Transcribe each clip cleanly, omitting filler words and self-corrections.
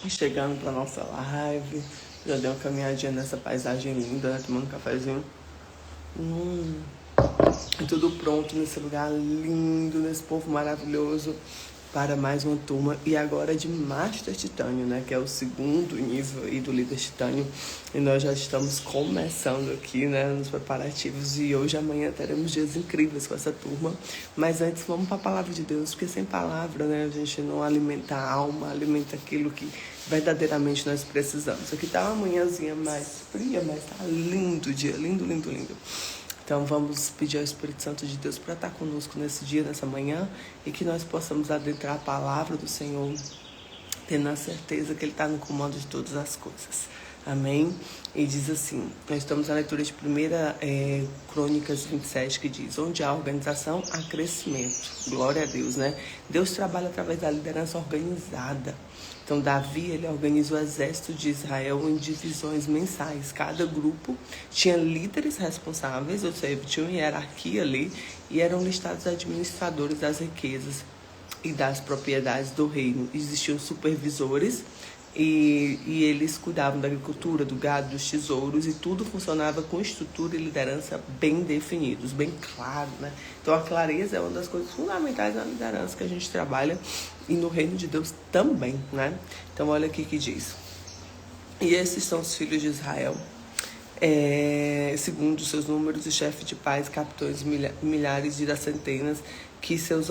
chegando para nossa live. Já dei uma caminhadinha nessa paisagem linda, né? Tomando um cafezinho. E tudo pronto nesse lugar lindo, nesse povo maravilhoso, para mais uma turma. E agora de Master Titânio, né? Que é o segundo nível aí do Líder Titânio. E nós já estamos começando aqui, né? Nos preparativos. E hoje e amanhã teremos dias incríveis com essa turma. Mas antes vamos para a palavra de Deus, porque sem palavra, né? A gente não alimenta a alma, alimenta aquilo que verdadeiramente nós precisamos. Aqui tá uma manhãzinha mais fria, mas tá lindo o dia. Lindo, lindo, lindo. Então vamos pedir ao Espírito Santo de Deus para estar conosco nesse dia, nessa manhã, e que nós possamos adentrar a palavra do Senhor, tendo a certeza que Ele está no comando de todas as coisas. Amém? E diz assim, nós estamos na leitura de 1 Crônicas 27, que diz: onde há organização, há crescimento. Glória a Deus, né? Deus trabalha através da liderança organizada. Então, Davi, ele organizou o exército de Israel em divisões mensais. Cada grupo tinha líderes responsáveis, ou seja, tinha uma hierarquia ali, e eram listados administradores das riquezas e das propriedades do reino. Existiam supervisores e eles cuidavam da agricultura, do gado, dos tesouros, e tudo funcionava com estrutura e liderança bem definidos, bem claro, né? Então a clareza é uma das coisas fundamentais na liderança que a gente trabalha e no reino de Deus também, né? Então olha aqui que diz: e esses são os filhos de Israel, segundo seus números, e chefe de pais, capitães, milhares e das centenas, que seus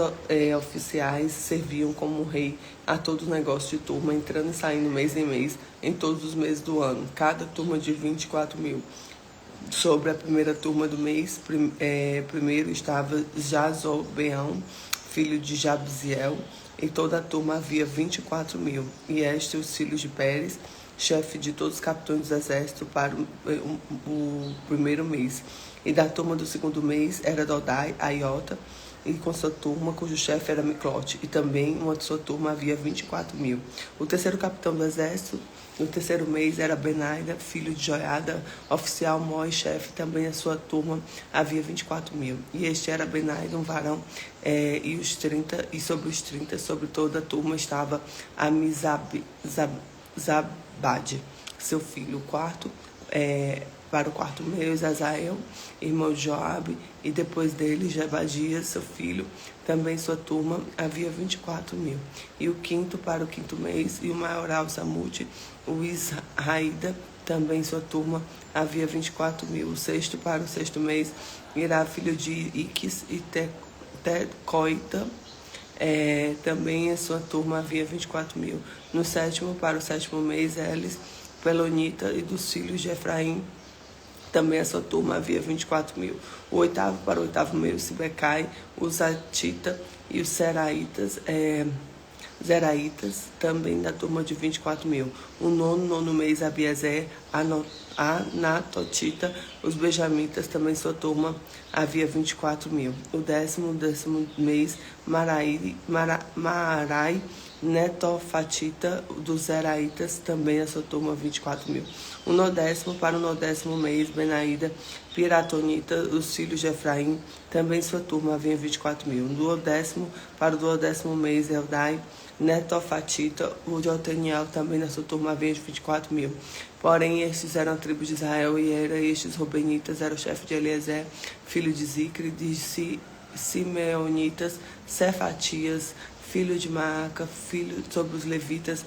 oficiais serviam como rei a todo o negócio de turma, entrando e saindo mês em mês, em todos os meses do ano, cada turma de 24.000. Sobre a primeira turma do mês, primeiro estava Jazobeão, filho de Jabziel. Em toda a turma havia 24.000. E estes os filhos de Pérez, chefe de todos os capitães do exército, para o primeiro mês. E da turma do segundo mês era Dodai, Aiota, e com sua turma, cujo chefe era Miclote, e também uma de sua turma havia 24.000. O terceiro capitão do exército, no terceiro mês, era Benaida, filho de Joiada, oficial maior e chefe, também a sua turma havia 24.000. E este era Benaida, um varão, e sobre os 30, sobre toda a turma estava Amizabade, seu filho. O quarto, para o quarto mês, Azael, irmão de Joabe, e depois dele, Jebadias, seu filho, também sua turma, havia 24.000. E o quinto, para o quinto mês, e o maioral, Samute, o Israída, também sua turma, havia 24.000. O sexto, para o sexto mês, Irá, filho de Iques, e Tecoita, também a sua turma havia 24.000. No sétimo, para o sétimo mês, Elis, Pelonita, e dos filhos de Efraim, também a sua turma havia 24.000. O oitavo, para o oitavo mês, Sibecai, os Atita e os Zeraitas, também da turma de 24.000. O nono mês, Abiezer, Anatotita, os Benjamitas, também sua turma havia 24.000. O décimo mês, Marai, Netofatita, dos Zeraitas, também a sua turma 24.000. O nodécimo, para o nodécimo mês, Benaída, Piratonita, os filhos de Efraim, também sua turma havia 24.000. No duodécimo, para o duodécimo mês, Eldai, Netofatita, o de Oteniel, também na sua turma havia 24.000. Porém, estes eram a tribo de Israel, e estes Robenitas, era o chefe de Eliezer, filho de Zicre, de Simeonitas, Cefatias, filho de Maaca, filho sobre os levitas,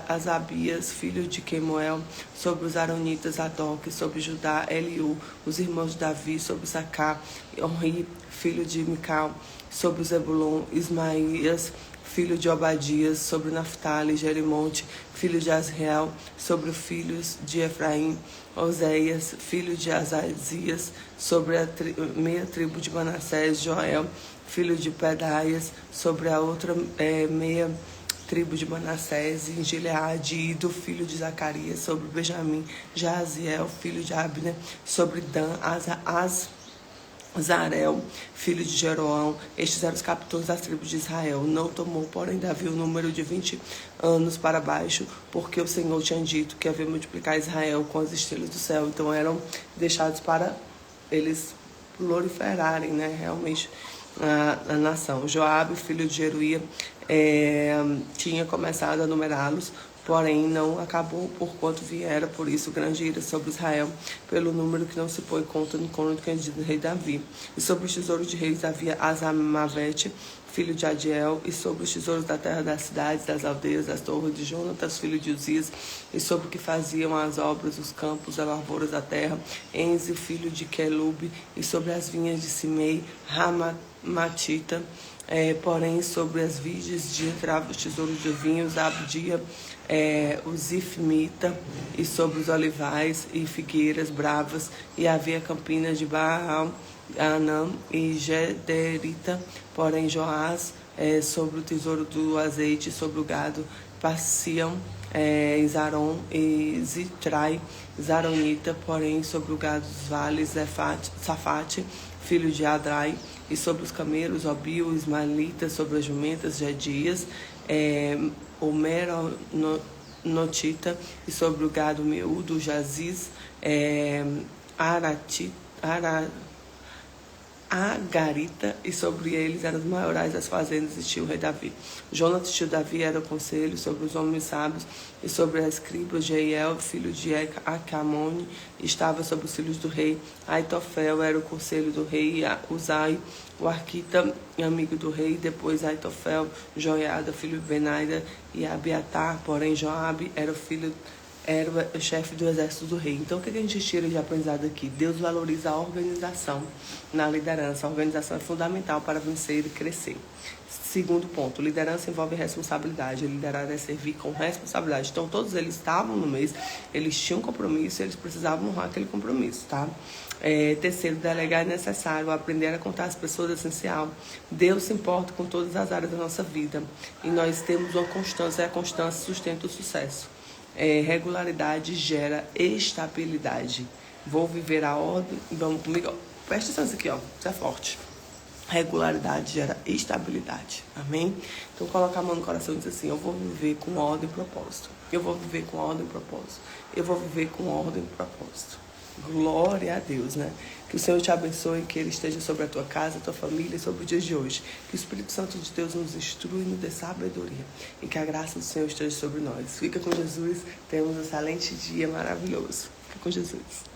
Asabias, filho de Quemuel, sobre os aronitas, Adoc, sobre Judá, Eliú, os irmãos de Davi, sobre Sacá, Onri, filho de Mical, sobre Zebulon, Ismaías, filho de Obadias, sobre Naftali, Jerimonte, filho de Asriel, sobre os filhos de Efraim, Oséias, filho de Azazias, sobre a meia tribo de Manassés, Joel, filho de Pedaias, sobre a outra meia tribo de Manassés, em Gileade, Ido, filho de Zacarias, sobre Benjamim, Jaziel, filho de Abner, sobre Dan, Zarel, filho de Jeroão. Estes eram os capitães das tribos de Israel. Não tomou, porém, Davi o número de 20 anos para baixo, porque o Senhor tinha dito que havia multiplicar Israel com as estrelas do céu. Então eram deixados para eles proliferarem, né, realmente a nação. Joabe, filho de Jeruía, tinha começado a numerá-los, porém não acabou por quanto viera, por isso grande ira sobre Israel, pelo número que não se põe conta no cônjuge do rei Davi. E sobre os tesouros de reis havia Azamavete, filho de Adiel, e sobre os tesouros da terra das cidades, das aldeias, das torres de Jonatas, filho de Uzias, e sobre o que faziam as obras, os campos, as lavouras da terra, Enzi, filho de Quelube, e sobre as vinhas de Simei, Ramatita, porém sobre as virgens de entrava os tesouros de vinhos, Abdia, o Zifmita, e sobre os olivais e figueiras bravas, e havia campinas de Baal, Anã e Gederita, porém Joás, sobre o tesouro do azeite, sobre o gado, Passiam, Zaron e Zitrai, Zaronita, porém sobre o gado dos vales, Safate, filho de Adrai, e sobre os camelos, Obio, Ismaelita, sobre as jumentas, Gedias, o Meronotita, e sobre o gado miúdo, Jaziz, Agarita, e sobre eles eram os maiorais das fazendas de tio rei Davi. Jonatas, tio Davi, era o conselho sobre os homens sábios, e sobre as escribas, Jeiel, filho de Acamone, estava sobre os filhos do rei. Aitofel era o conselho do rei, Uzai, o arquita, amigo do rei, depois Aitofel, Joiada, filho de Benaida, e Abiatar, porém Joabe era o chefe do exército do rei. Então, o que a gente tira de aprendizado aqui? Deus valoriza a organização na liderança. A organização é fundamental para vencer e crescer. Segundo ponto, liderança envolve responsabilidade. Liderar é servir com responsabilidade. Então, todos eles estavam no mês, eles tinham compromisso e eles precisavam honrar aquele compromisso, tá? Terceiro, delegar é necessário. Aprender a contar as pessoas é essencial. Deus se importa com todas as áreas da nossa vida. E nós temos uma constância, e a constância sustenta o sucesso. Regularidade gera estabilidade. Vou viver a ordem. Vamos comigo. Presta atenção aqui, ó. Isso é forte. Regularidade gera estabilidade. Amém? Então coloca a mão no coração e diz assim: eu vou viver com ordem e propósito. Eu vou viver com ordem e propósito. Eu vou viver com ordem e propósito. Glória a Deus, né? Que o Senhor te abençoe, que Ele esteja sobre a tua casa, a tua família e sobre o dia de hoje. Que o Espírito Santo de Deus nos instrui e nos dê sabedoria. E que a graça do Senhor esteja sobre nós. Fica com Jesus. Tenhamos um excelente dia maravilhoso. Fica com Jesus.